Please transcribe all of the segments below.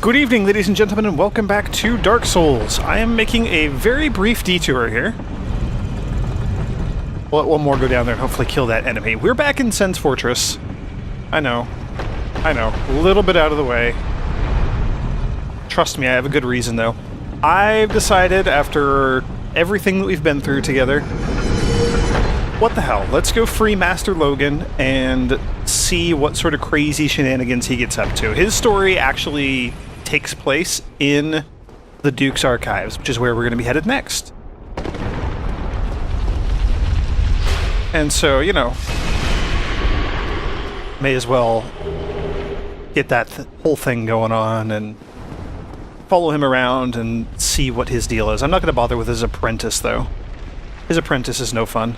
Good evening, ladies and gentlemen, and welcome back to Dark Souls. I am making a very brief detour here. We'll let one more go down there and hopefully kill that enemy. We're back in Sen's Fortress. I know. A little bit out of the way. Trust me, I have a good reason, though. I've decided, after everything that we've been through together, what the hell, let's go free Master Logan and see what sort of crazy shenanigans he gets up to. His story actually takes place in the Duke's Archives, which is where we're going to be headed next. And so, you know, may as well get that whole thing going on and follow him around and see what his deal is. I'm not going to bother with his apprentice, though. His apprentice is no fun.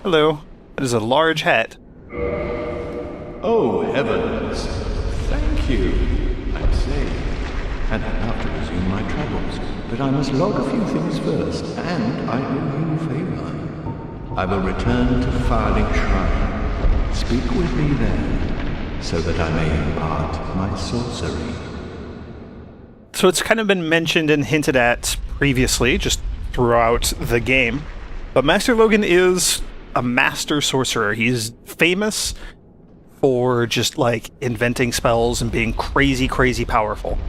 Hello. That is a large hat. Oh, heavens. Thank you, I'd say. And now to resume my travels. But I must log a few things first, and I owe you a favor. I will return to Farthing Shrine. Speak with me there, so that I may impart my sorcery. So it's kind of been mentioned and hinted at previously, just throughout the game. But Master Logan is a master sorcerer. He's famous for just, like, inventing spells and being crazy, crazy powerful.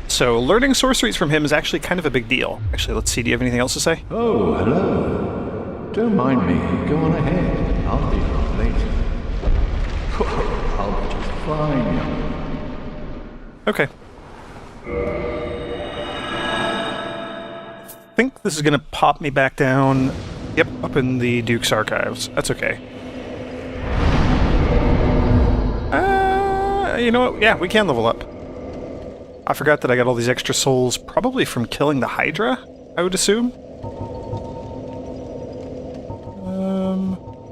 So learning sorceries from him is actually kind of a big deal. Actually, let's see, do you have anything else to say? Oh, hello. Don't mind me. Go on ahead. I'll be around later. I'll be just fine, young. Okay. I think this is going to pop me back down. Yep, up in the Duke's Archives. That's okay. You know what? Yeah, we can level up. I forgot that I got all these extra souls, probably from killing the Hydra, I would assume.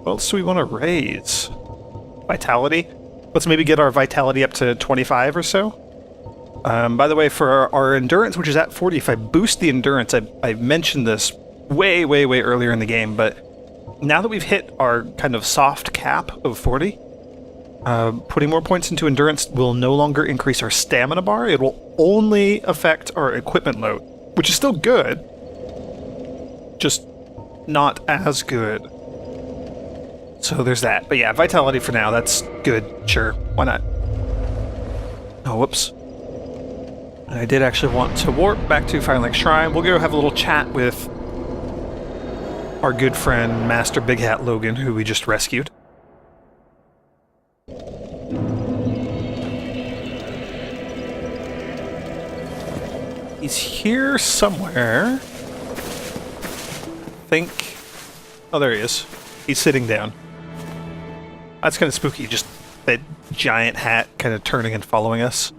What else do we want to raise? Vitality? Let's maybe get our vitality up to 25 or so. By the way, for our endurance, which is at 40, if I boost the endurance, I mentioned this way earlier in the game, but now that we've hit our kind of soft cap of 40, putting more points into endurance will no longer increase our stamina bar. It will only affect our equipment load, which is still good, just not as good. So there's that. But yeah, vitality for now, that's good. Sure, why not? Oh, whoops. I did actually want to warp back to Farthing Shrine. We'll go have a little chat with our good friend, Master Big Hat Logan, who we just rescued. He's here somewhere. I think... Oh, there he is. He's sitting down. That's kind of spooky, just that giant hat kind of turning and following us.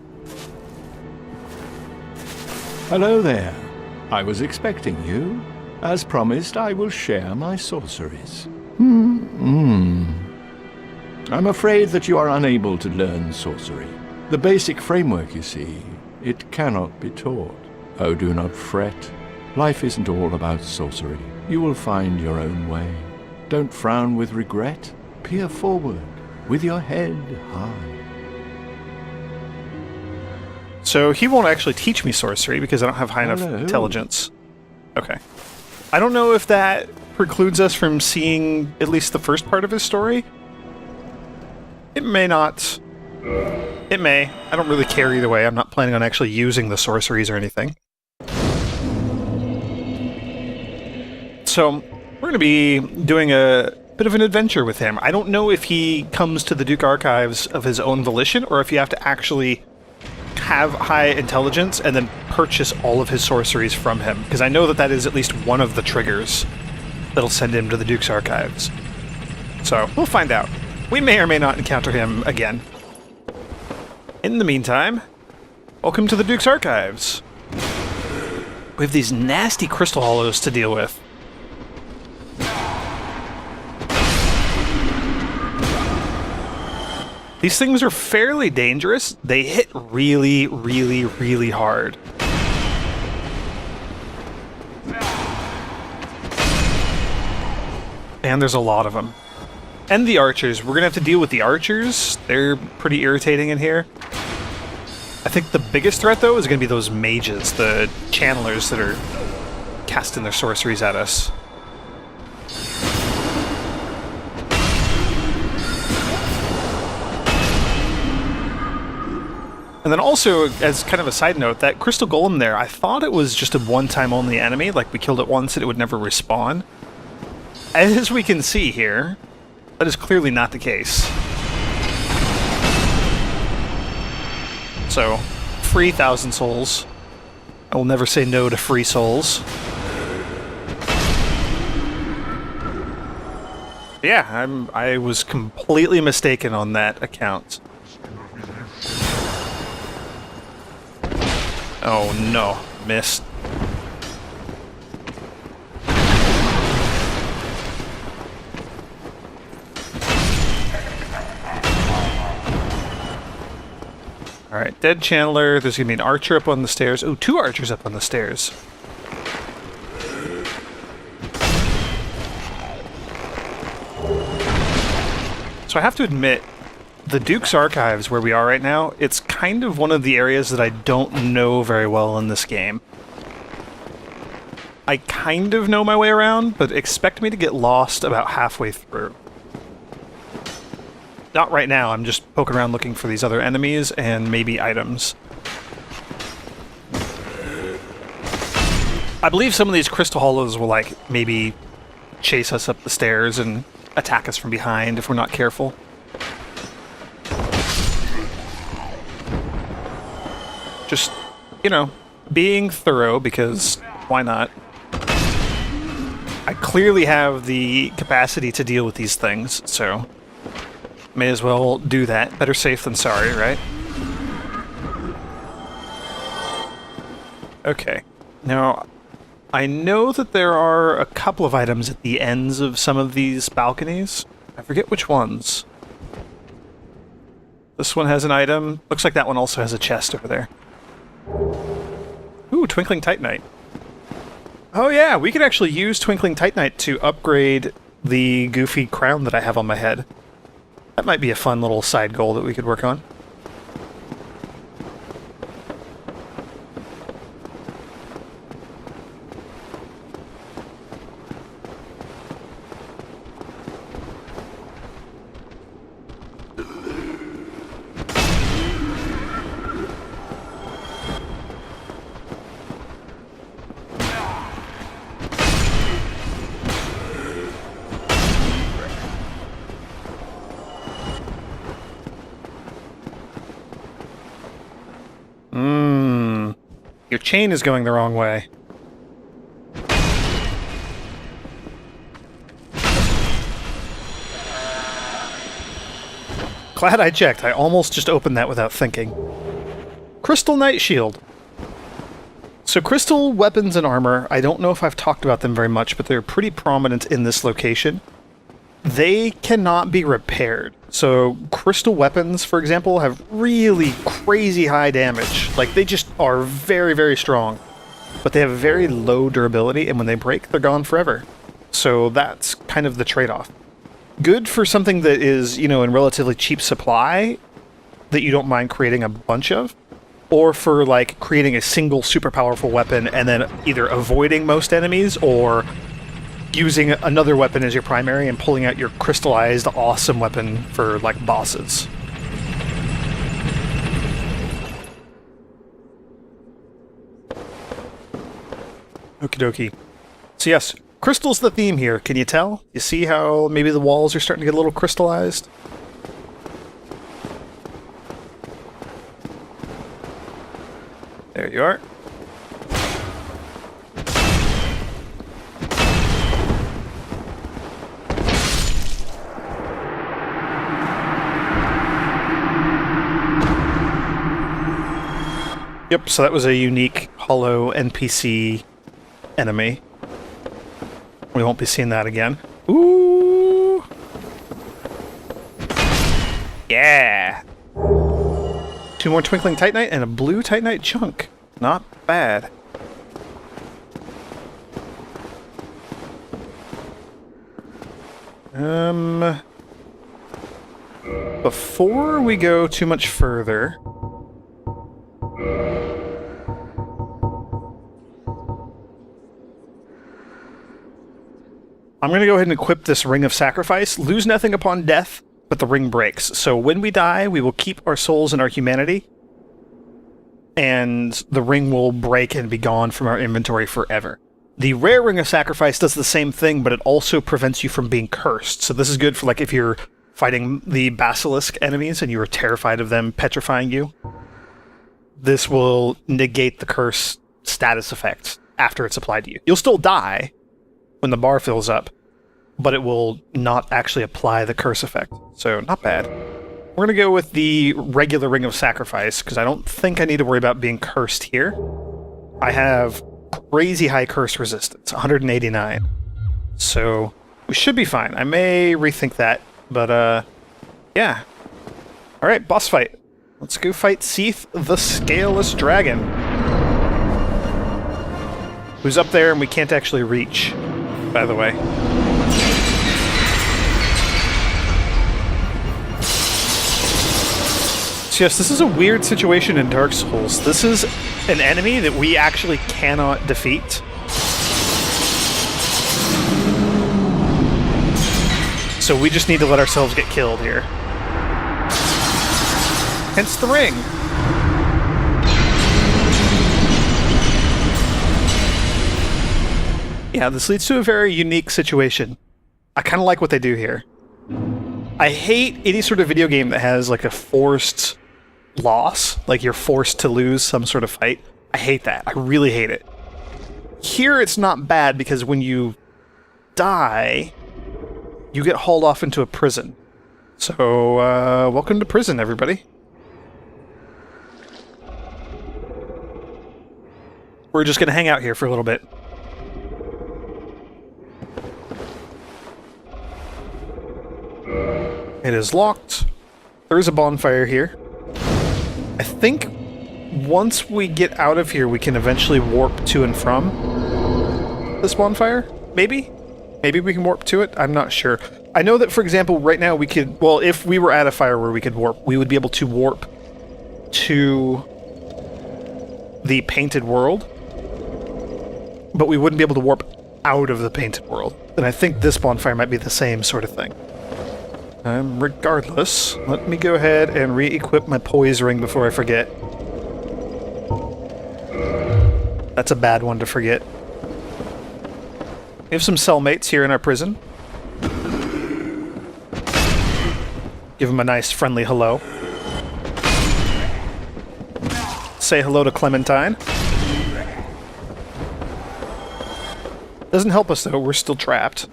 Hello there. I was expecting you. As promised, I will share my sorceries. I'm afraid that you are unable to learn sorcery. The basic framework, you see, it cannot be taught. Oh, do not fret. Life isn't all about sorcery. You will find your own way. Don't frown with regret. Peer forward with your head high. So he won't actually teach me sorcery because I don't have high enough intelligence. Okay. I don't know if that precludes us from seeing at least the first part of his story. It may not. It may. I don't really care either way. I'm not planning on actually using the sorceries or anything. So, we're going to be doing a bit of an adventure with him. I don't know if he comes to the Duke Archives of his own volition, or if you have to actually have high intelligence and then purchase all of his sorceries from him, because I know that that is at least one of the triggers that'll send him to the Duke's Archives. So, we'll find out. We may or may not encounter him again. In the meantime, welcome to the Duke's Archives. We have these nasty crystal hollows to deal with. These things are fairly dangerous. They hit really, really, really hard. And there's a lot of them. And the archers. We're going to have to deal with the archers. They're pretty irritating in here. I think the biggest threat, though, is going to be those mages, the channelers that are casting their sorceries at us. And then also, as kind of a side note, that crystal golem there, I thought it was just a one-time only enemy, like we killed it once and it would never respawn. As we can see here, that is clearly not the case. So, free 1,000 souls. I will never say no to free souls. Yeah, I was completely mistaken on that account. Oh no, missed. Alright, dead channeler. There's gonna be an archer up on the stairs. Oh, 2 archers up on the stairs. So I have to admit, the Duke's Archives, where we are right now, it's kind of one of the areas that I don't know very well in this game. I kind of know my way around, but expect me to get lost about halfway through. Not right now, I'm just poking around looking for these other enemies and maybe items. I believe some of these crystal hollows will, like, maybe chase us up the stairs and attack us from behind if we're not careful. Just, you know, being thorough, because why not? I clearly have the capacity to deal with these things, so may as well do that. Better safe than sorry, right? Okay. Now, I know that there are a couple of items at the ends of some of these balconies. I forget which ones. This one has an item. Looks like that one also has a chest over there. Ooh, Twinkling Titanite. Oh yeah, we could actually use Twinkling Titanite to upgrade the goofy crown that I have on my head. That might be a fun little side goal that we could work on. Your chain is going the wrong way. Glad I checked. I almost just opened that without thinking. Crystal Knight Shield. So crystal weapons and armor, I don't know if I've talked about them very much, but they're pretty prominent in this location. They cannot be repaired. So crystal weapons, for example, have really crazy high damage. Like, they just are very, very strong. But they have very low durability, and when they break, they're gone forever. So that's kind of the trade-off. Good for something that is, you know, in relatively cheap supply, that you don't mind creating a bunch of, or for, like, creating a single super powerful weapon and then either avoiding most enemies or using another weapon as your primary and pulling out your crystallized awesome weapon for, like, bosses. Okie dokie. So yes, crystal's the theme here. Can you tell? You see how maybe the walls are starting to get a little crystallized? There you are. Yep, so that was a unique hollow NPC enemy. We won't be seeing that again. Ooh! Yeah! 2 more Twinkling Titanite and a blue Titanite chunk. Not bad. Before we go too much further, I'm going to go ahead and equip this Ring of Sacrifice. Lose nothing upon death, but the ring breaks. So when we die, we will keep our souls and our humanity, and the ring will break and be gone from our inventory forever. The rare Ring of Sacrifice does the same thing, but it also prevents you from being cursed. So this is good for like if you're fighting the basilisk enemies and you are terrified of them petrifying you. This will negate the curse status effect after it's applied to you. You'll still die when the bar fills up, but it will not actually apply the curse effect. So, not bad. We're going to go with the regular Ring of Sacrifice, because I don't think I need to worry about being cursed here. I have crazy high curse resistance, 189. So, we should be fine. I may rethink that, but, yeah. Alright, boss fight. Let's go fight Seath the Scaleless Dragon, who's up there and we can't actually reach, by the way. So yes, this is a weird situation in Dark Souls. This is an enemy that we actually cannot defeat. So we just need to let ourselves get killed here. Hence the ring. Yeah, this leads to a very unique situation. I kind of like what they do here. I hate any sort of video game that has like a forced loss, like you're forced to lose some sort of fight. I hate that. I really hate it. Here it's not bad because when you die, you get hauled off into a prison. So, welcome to prison, everybody. We're just gonna hang out here for a little bit. It is locked. There is a bonfire here. I think once we get out of here, we can eventually warp to and from this bonfire. Maybe? Maybe we can warp to it? I'm not sure. I know that, for example, right now we could... Well, if we were at a fire where we could warp, we would be able to warp to the Painted World, but we wouldn't be able to warp out of the Painted World. And I think this bonfire might be the same sort of thing. Regardless, let me go ahead and re-equip my poise ring before I forget. That's a bad one to forget. We have some cellmates here in our prison. Give them a nice friendly hello. Say hello to Clementine. Doesn't help us though, we're still trapped.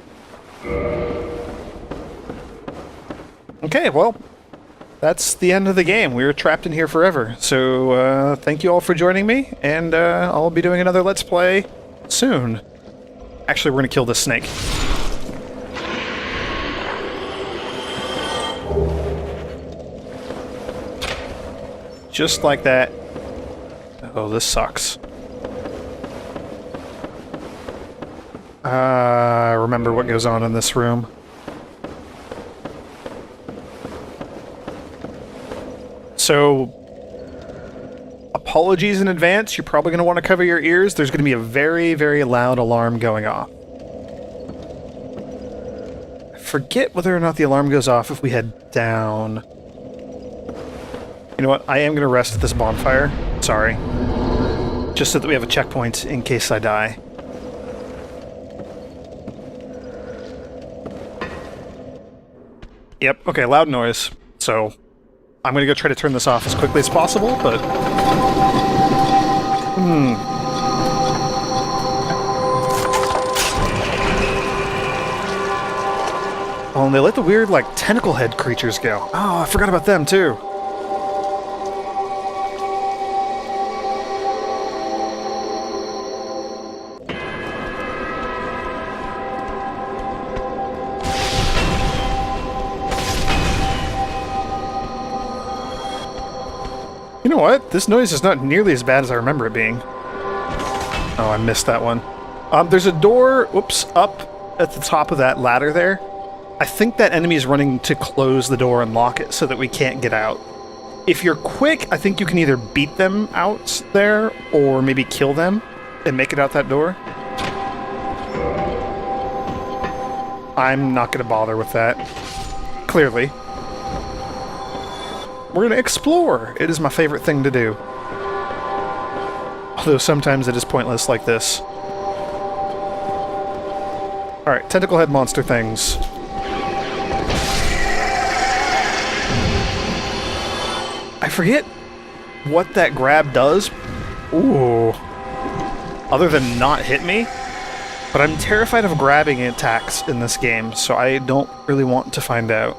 Okay, well, that's the end of the game. We were trapped in here forever. So, thank you all for joining me, and I'll be doing another Let's Play soon. Actually, we're gonna kill this snake. Just like that. Oh, this sucks. Remember what goes on in this room. So, apologies in advance. You're probably going to want to cover your ears. There's going to be a very, very loud alarm going off. I forget whether or not the alarm goes off if we head down. You know what? I am going to rest at this bonfire. Sorry. Just so that we have a checkpoint in case I die. Yep, okay, loud noise. So, I'm gonna go try to turn this off as quickly as possible, but... Oh, and they let the weird, like, tentacle head creatures go. Oh, I forgot about them, too. You know what? This noise is not nearly as bad as I remember it being. Oh, I missed that one. There's a door, whoops, up at the top of that ladder there. I think that enemy is running to close the door and lock it so that we can't get out. If you're quick, I think you can either beat them out there or maybe kill them and make it out that door. I'm not going to bother with that. Clearly. We're going to explore. It is my favorite thing to do. Although sometimes it is pointless like this. Alright, tentacle head monster things. I forget what that grab does. Ooh. Other than not hit me. But I'm terrified of grabbing attacks in this game, so I don't really want to find out.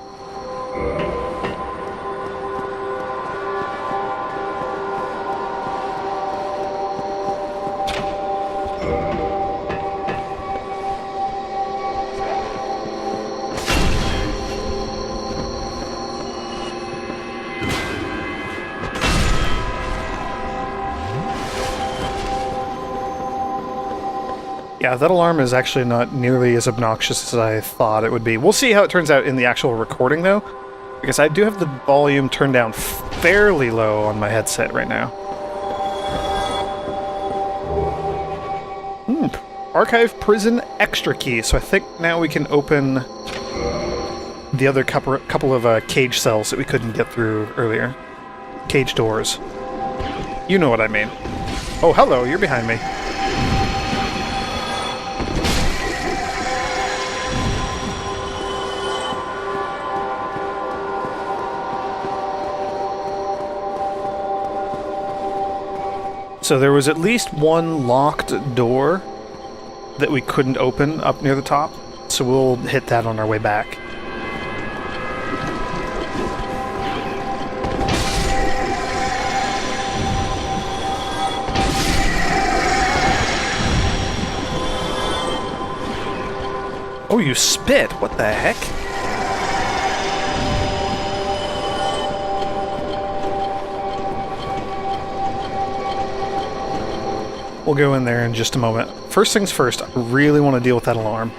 Yeah, that alarm is actually not nearly as obnoxious as I thought it would be. We'll see how it turns out in the actual recording, though, because I do have the volume turned down fairly low on my headset right now. Archive Prison Extra Key, so I think now we can open the other couple of cage cells that we couldn't get through earlier. Cage doors. You know what I mean. Oh, hello, you're behind me. So there was at least one locked door that we couldn't open up near the top, so we'll hit that on our way back. Oh, you spit! What the heck? We'll go in there in just a moment. First things first, I really want to deal with that alarm.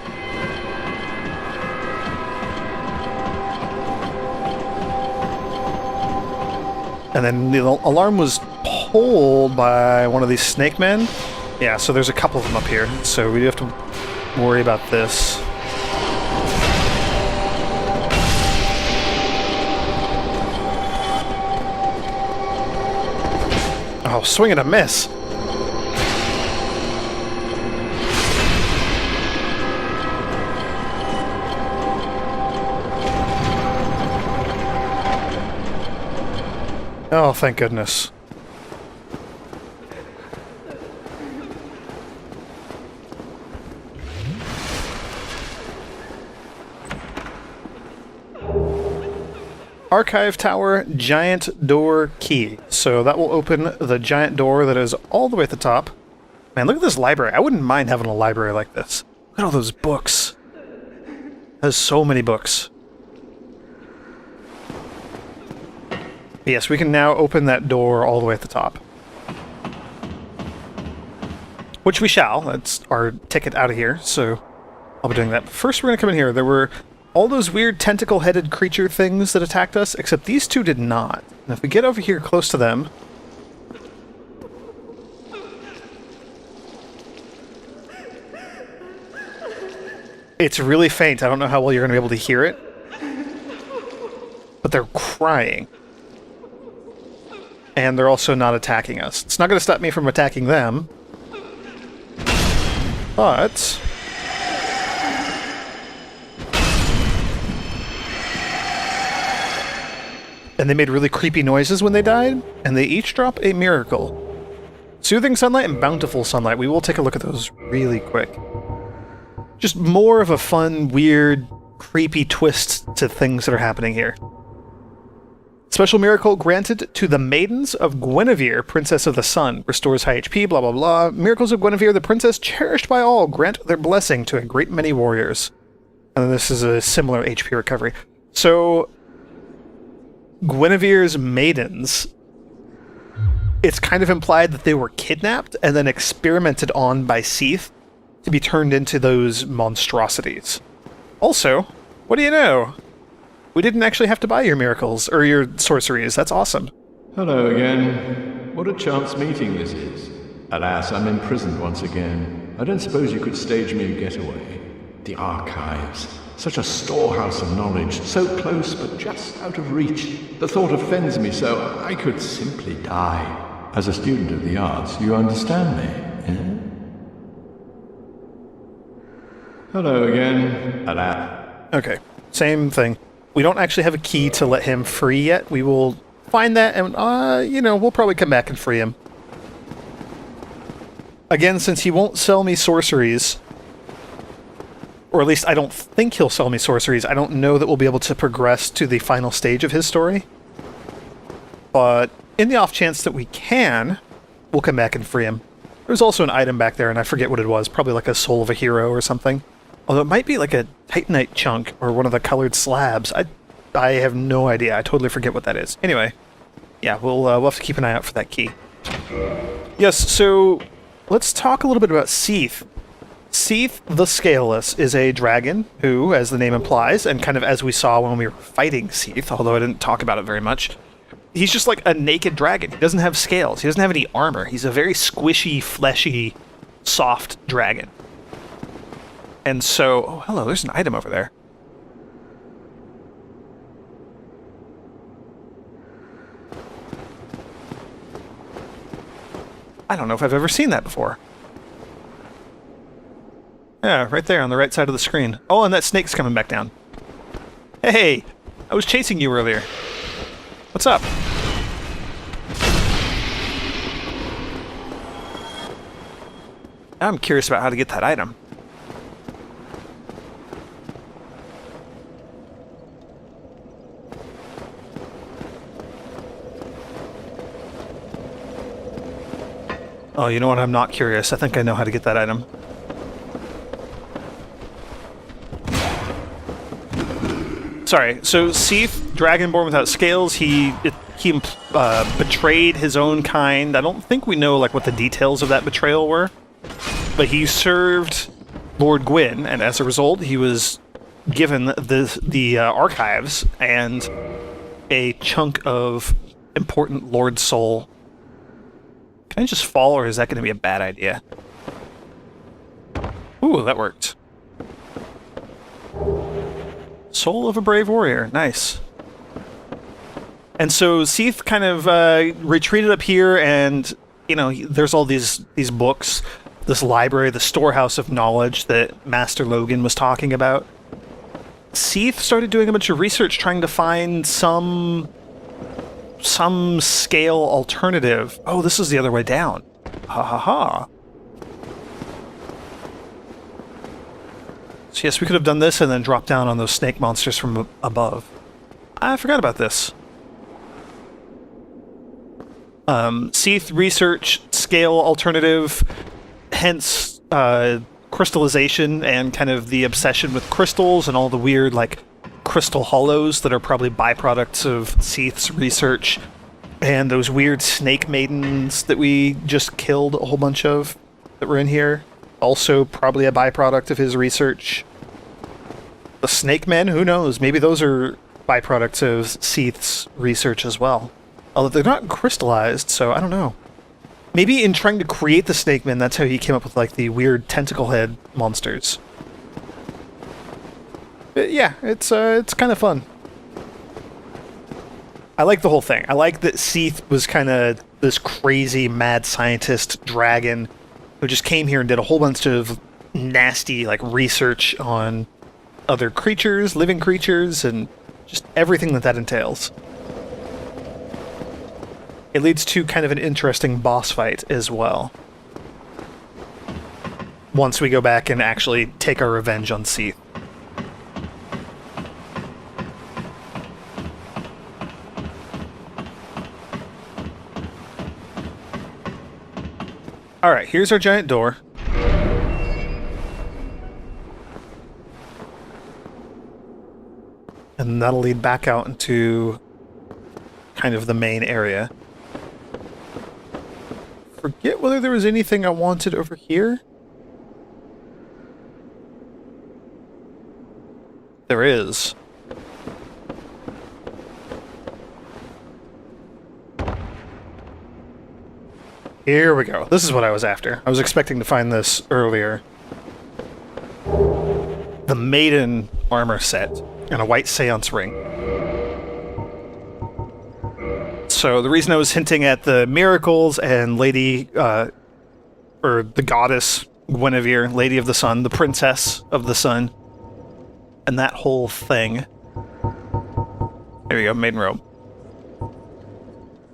And then the alarm was pulled by one of these snake men. Yeah, so there's a couple of them up here, so we do have to worry about this. Oh, swing and a miss! Oh, thank goodness. Archive Tower Giant Door Key. So that will open the giant door that is all the way at the top. Man, look at this library. I wouldn't mind having a library like this. Look at all those books. There's so many books. Yes, we can now open that door all the way at the top. Which we shall. That's our ticket out of here, so I'll be doing that. But first we're going to come in here. There were all those weird tentacle-headed creature things that attacked us, except these two did not. And if we get over here close to them... It's really faint. I don't know how well you're going to be able to hear it. But they're crying. And they're also not attacking us. It's not going to stop me from attacking them. But... And they made really creepy noises when they died, and they each drop a miracle. Soothing Sunlight and Bountiful Sunlight. We will take a look at those really quick. Just more of a fun, weird, creepy twist to things that are happening here. Special miracle granted to the Maidens of Guinevere, Princess of the Sun. Restores high HP, blah blah blah. Miracles of Guinevere, the princess cherished by all, grant their blessing to a great many warriors. And then this is a similar HP recovery. So, Guinevere's maidens, it's kind of implied that they were kidnapped and then experimented on by Seath to be turned into those monstrosities. Also, what do you know? We didn't actually have to buy your miracles, or your sorceries. That's awesome. Hello again. What a chance meeting this is. Alas, I'm imprisoned once again. I don't suppose you could stage me a getaway. The archives. Such a storehouse of knowledge, so close but just out of reach. The thought offends me so, I could simply die. As a student of the arts, you understand me, eh? Hello again, Alap. Okay, same thing. We don't actually have a key to let him free yet. We will find that and, we'll probably come back and free him. Again, since he won't sell me sorceries, or at least I don't think he'll sell me sorceries, I don't know that we'll be able to progress to the final stage of his story. But in the off chance that we can, we'll come back and free him. There's also an item back there, and I forget what it was. Probably like a soul of a hero or something. Although it might be like a titanite chunk or one of the colored slabs. I have no idea. I totally forget what that is. Anyway, yeah, we'll have to keep an eye out for that key. Yes, so let's talk a little bit about Seath. Seath the Scaleless is a dragon who, as the name implies, and kind of as we saw when we were fighting Seath, although I didn't talk about it very much, he's just like a naked dragon. He doesn't have scales. He doesn't have any armor. He's a very squishy, fleshy, soft dragon. And so... Oh, hello, there's an item over there. I don't know if I've ever seen that before. Yeah, right there on the right side of the screen. Oh, and that snake's coming back down. Hey! I was chasing you earlier. What's up? I'm curious about how to get that item. Oh, you know what? I'm not curious. I think I know how to get that item. Sorry, so Seath, Dragonborn without scales, he betrayed his own kind. I don't think we know like what the details of that betrayal were, but he served Lord Gwyn, and as a result, he was given the archives and a chunk of important Lord Soul. Can I just fall, or is that going to be a bad idea? Ooh, that worked. Soul of a Brave Warrior. Nice. And so Seath kind of retreated up here, and, you know, there's all these books, this library, the storehouse of knowledge that Master Logan was talking about. Seath started doing a bunch of research trying to find some scale alternative. Oh, this is the other way down. Ha ha ha. So yes, we could have done this and then dropped down on those snake monsters from above. I forgot about this. Seath research, scale alternative, hence crystallization and kind of the obsession with crystals and all the weird, like, crystal hollows that are probably byproducts of Seath's research, and those weird snake maidens that we just killed a whole bunch of that were in here, also probably a byproduct of his research. The snake men, who knows, maybe those are byproducts of Seath's research as well. Although they're not crystallized, so I don't know. Maybe in trying to create the snake men, that's how he came up with like the weird tentacle head monsters. Yeah, it's kind of fun. I like the whole thing. I like that Seath was kind of this crazy mad scientist dragon who just came here and did a whole bunch of nasty like research on other creatures, living creatures, and just everything that entails. It leads to kind of an interesting boss fight as well. Once we go back and actually take our revenge on Seath. Alright, here's our giant door. And that'll lead back out into kind of the main area. Forget whether there was anything I wanted over here. There is. Here we go. This is what I was after. I was expecting to find this earlier. The maiden armor set and a white seance ring. So the reason I was hinting at the miracles and Lady, or the goddess Guinevere, Lady of the Sun, the Princess of the Sun, and that whole thing. There we go, maiden robe.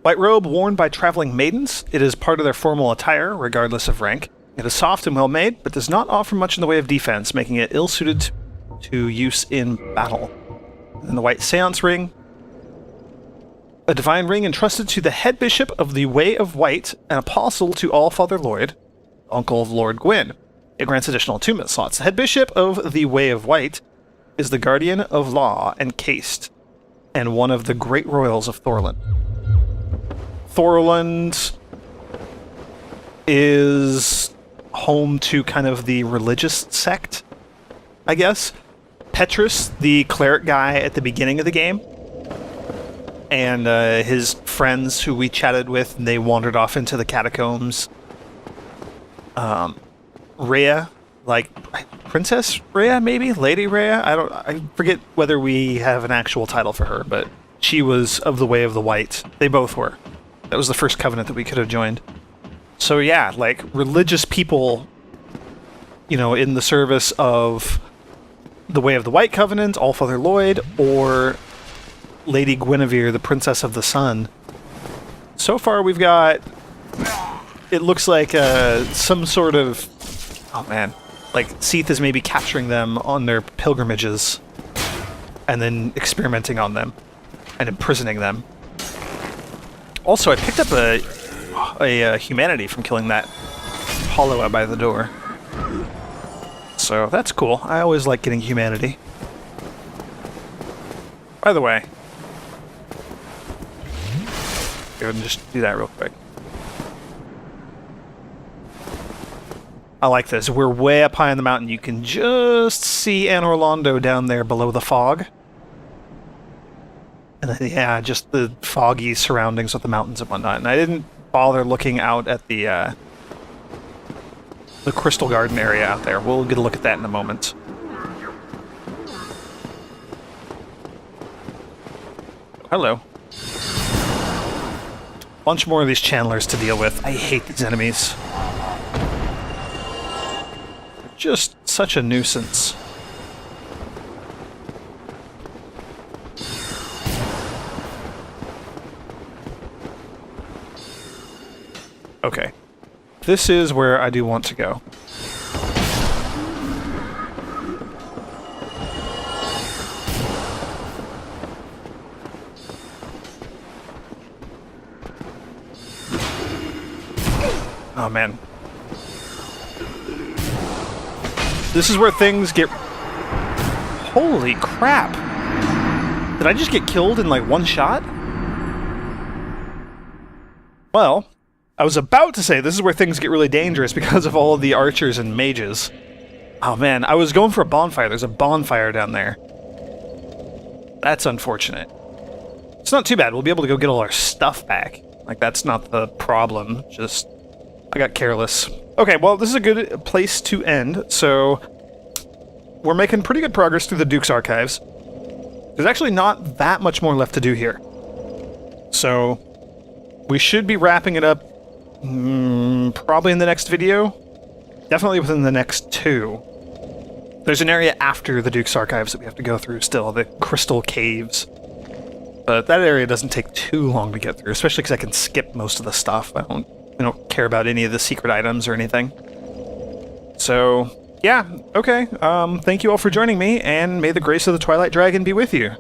White robe worn by traveling maidens. It is part of their formal attire, regardless of rank. It is soft and well made, but does not offer much in the way of defense, making it ill-suited to use in battle. And the white seance ring. A divine ring entrusted to the head bishop of the Way of White, an apostle to All-Father Lloyd, uncle of Lord Gwyn. It grants additional attunement slots. The head bishop of the Way of White is the guardian of law and caste, and one of the great royals of Thorland. Thorland is home to kind of the religious sect, I guess. Petrus, the cleric guy at the beginning of the game, and his friends who we chatted with, and they wandered off into the catacombs. Rhea, like Princess Rhea, maybe? Lady Rhea? I forget whether we have an actual title for her, but she was of the Way of the White. They both were. That was the first covenant that we could have joined. So yeah, like religious people, you know, in the service of the Way of the White Covenant, All-Father Lloyd, or Lady Guinevere, the Princess of the Sun. So far we've got, it looks like some sort of, oh man, like Seath is maybe capturing them on their pilgrimages and then experimenting on them and imprisoning them. Also, I picked up a humanity from killing that hollow out by the door. So that's cool. I always like getting humanity. By the way, go ahead and just do that real quick. I like this. We're way up high on the mountain. You can just see Anor Londo down there below the fog. And then, yeah, just the foggy surroundings with the mountains and whatnot. And I didn't bother looking out at the Crystal Garden area out there. We'll get a look at that in a moment. Hello. Bunch more of these channelers to deal with. I hate these enemies. They're just such a nuisance. Okay. This is where I do want to go. Oh man. This is where things get... Holy crap! Did I just get killed in like one shot? Well, I was about to say this is where things get really dangerous because of all of the archers and mages. Oh man, I was going for a bonfire. There's a bonfire down there. That's unfortunate. It's not too bad. We'll be able to go get all our stuff back. Like, that's not the problem. Just, I got careless. Okay, well, this is a good place to end. So, we're making pretty good progress through the Duke's archives. There's actually not that much more left to do here. So, we should be wrapping it up probably in the next video. Definitely within the next 2. There's an area after the Duke's archives that we have to go through still, the Crystal Caves. But that area doesn't take too long to get through, especially because I can skip most of the stuff. I don't care about any of the secret items or anything. So, yeah, okay. Thank you all for joining me, and may the grace of the Twilight Dragon be with you.